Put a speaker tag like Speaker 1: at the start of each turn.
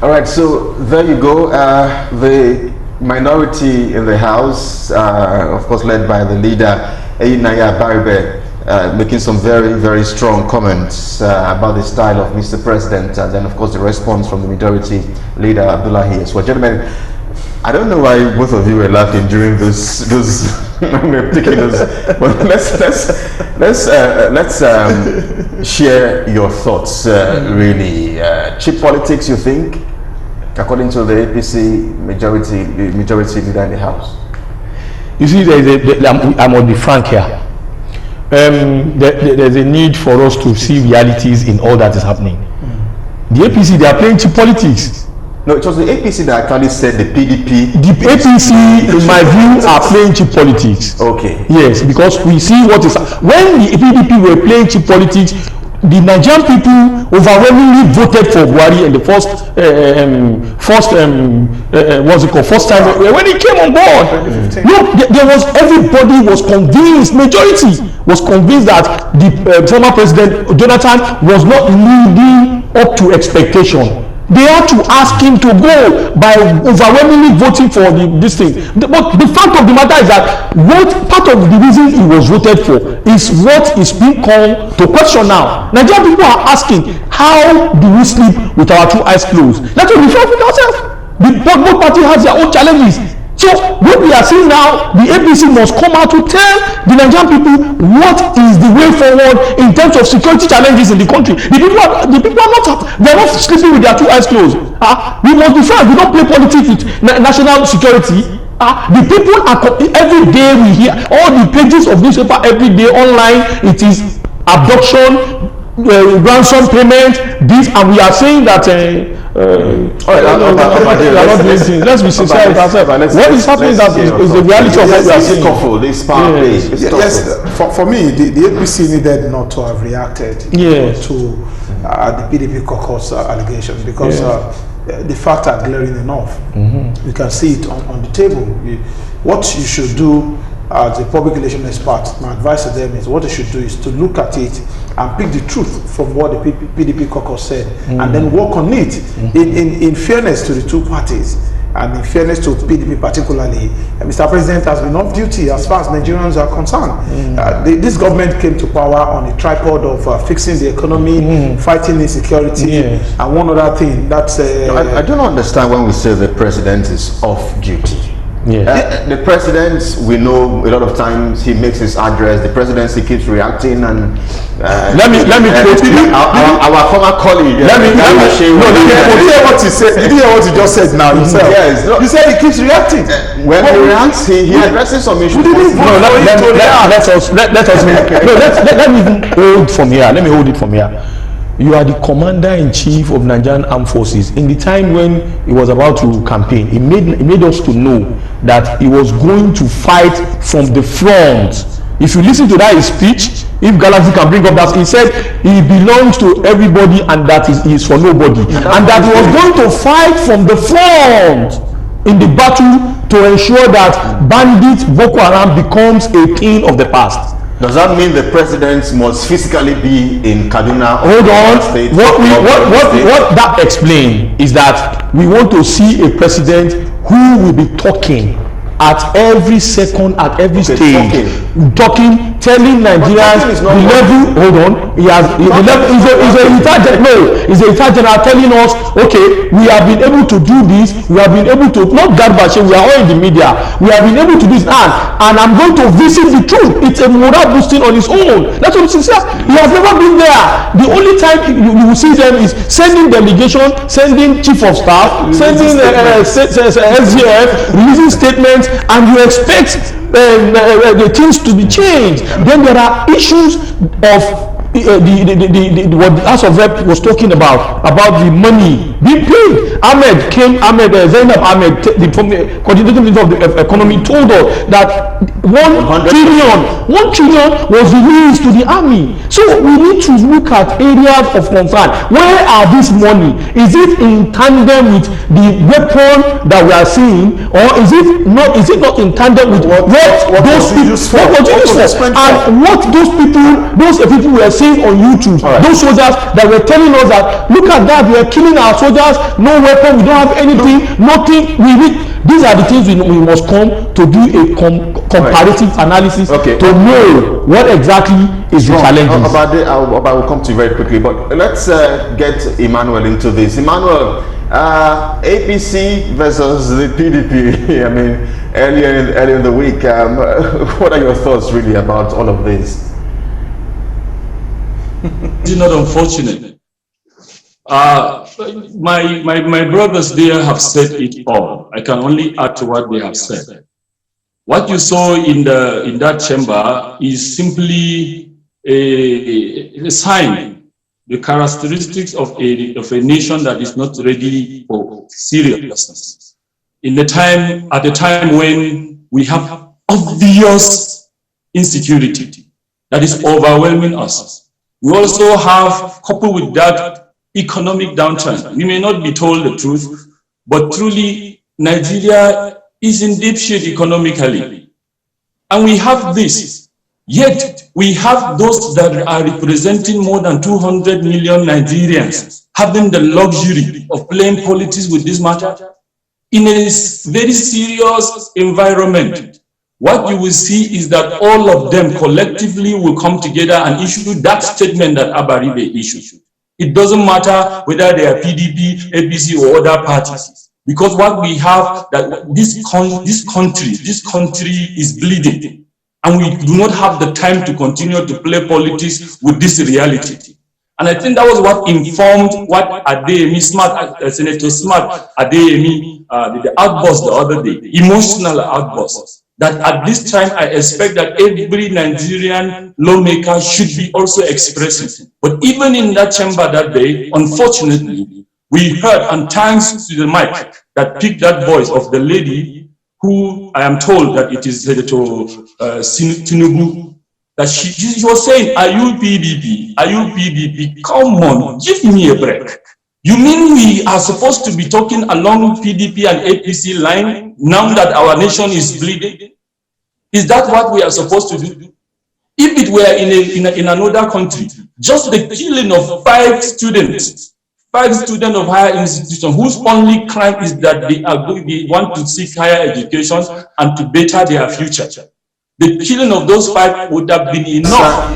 Speaker 1: All right, so there you go. The minority in the House, of course, led by the leader, Eyinaya Baribe, making some very, very strong comments about the style of Mr. President, and then, of course, the response from the majority leader, Abdullahi. So, gentlemen, I don't know why both of you were laughing during those taking those. But let's share your thoughts. Really, cheap politics, you think, according to the APC majority leader in the House?
Speaker 2: You see, I must be frank here. There's a need for us to see realities in all that is happening. The APC, they are playing cheap politics.
Speaker 1: No, it was the APC that actually said the PDP.
Speaker 2: The APC, in my view, are playing cheap politics.
Speaker 1: Okay.
Speaker 2: Yes, because we see what is when the PDP were playing cheap politics. The Nigerian people overwhelmingly voted for Buhari in the first time when he came on board. Look, everybody was convinced, majority was convinced that the former president Jonathan was not living up to expectation. They had to ask him to go by overwhelmingly voting for this thing. But the fact of the matter is that what part of the reason he was voted for is what is being called to question now. Nigerian people are asking, how do we sleep with our two eyes closed? Let us be fair with ourselves. Both parties have their own challenges. So what we are seeing now, the APC must come out to tell the Nigerian people what is the way forward in terms of security challenges in the country. The people are not sleeping with their two eyes closed. We must be frank. We don't play politics with national security. The people are every day we hear all the pages of newspaper every day online. It is abduction, ransom payment, this, and we are saying that. Let's be sincere with ourselves. What is happening is the reality of what we are seeing.
Speaker 1: This power base.
Speaker 3: Yes, for me, the APC needed not to have reacted to the PDP caucus allegations, because the facts are glaring enough. We can see it on the table. What you should do as a public relation expert, my advice to them is what they should do is to look at it and pick the truth from what the PDP caucus said, and then work on it in fairness to the two parties, and in fairness to PDP particularly. Mr. President has been off duty as far as Nigerians are concerned. This government came to power on a tripod of fixing the economy, fighting insecurity, and one other thing. That's
Speaker 1: I do not understand when we say the president is off duty. The president, we know a lot of times he makes his address. The presidency keeps reacting, and
Speaker 2: let me quote
Speaker 1: our former colleague.
Speaker 3: Did you hear what he said? Did you hear what he just said now himself?
Speaker 1: Yes.
Speaker 3: You said he keeps reacting.
Speaker 1: When he reacts, he addresses some issues.
Speaker 2: Let me hold from here. Let me hold it from here. You are the commander-in-chief of Nigerian Armed Forces. In the time when he was about to campaign, he made us to know that he was going to fight from the front. If you listen to that his speech, if Galaxy can bring up that, he said he belongs to everybody and that he is for nobody, and that he was going to fight from the front in the battle to ensure that bandit Boko Haram becomes a thing of the past.
Speaker 1: Does that mean the president must physically be in Kaduna?
Speaker 2: Hold on. What that explains is that we want to see a president who will be talking at every second, at every stage, talking, telling Nigerians the level. Hold on, he's a retired general telling us, okay, we have been able to do this, we have been able to, not garbage, we are all in the media, we have been able to do this, and I'm going to visit the truth. It's a moral boosting on its own. That's what he says. He has never been there. The only time you will see them is sending delegation, sending chief of staff, sending SGF, releasing statements, and you expect the things to be changed. Then there are issues of what the House of Rep was talking about the money being paid. Zainab Ahmed, the coordinator of the economy, told us that 1 trillion was released to the army. So we need to look at areas of concern. Where are this money? Is it in tandem with the weapon that we are seeing, or is it not in tandem with what those people were saying? seeing on YouTube, those soldiers that were telling us that, look at that, we are killing our soldiers, no weapon, we don't have anything, nothing. These are the things we must come to do a comparative analysis to know what exactly is the challenges.
Speaker 1: I will come to you very quickly, but let's get Emmanuel into this. Emmanuel, APC versus the PDP. I mean, earlier in the week, what are your thoughts really about all of this?
Speaker 4: It's not unfortunate. My brothers there have said it all. I can only add to what they have said. What you saw in that chamber is simply a sign, the characteristics of a nation that is not ready for seriousness. At the time when we have obvious insecurity that is overwhelming us. We also have, coupled with that, economic downturn. We may not be told the truth, but truly Nigeria is in deep shit economically. And we have this. Yet, we have those that are representing more than 200 million Nigerians having the luxury of playing politics with this matter in a very serious environment. What you will see is that all of them collectively will come together and issue that statement that Abaribe issued. It doesn't matter whether they are PDP, APC, or other parties, because what we have, that this country is bleeding. And we do not have the time to continue to play politics with this reality. And I think that was what informed what Adeyemi, Senator Smart Adeyemi, the outburst the other day, emotional outburst. That at this time, I expect that every Nigerian lawmaker should be also expressing. But even in that chamber that day, unfortunately, we heard, and thanks to the mic that picked that voice of the lady who I am told that it is Senator Tinubu, that she was saying, are you PDP? Are you PDP? Come on, give me a break. You mean we are supposed to be talking along PDP and APC line now that our nation is bleeding? Is that what we are supposed to do? If it were in another country, just the killing of 5 students of higher institution whose only crime is that they want to seek higher education and to better their future. The killing of those 5 would have been enough.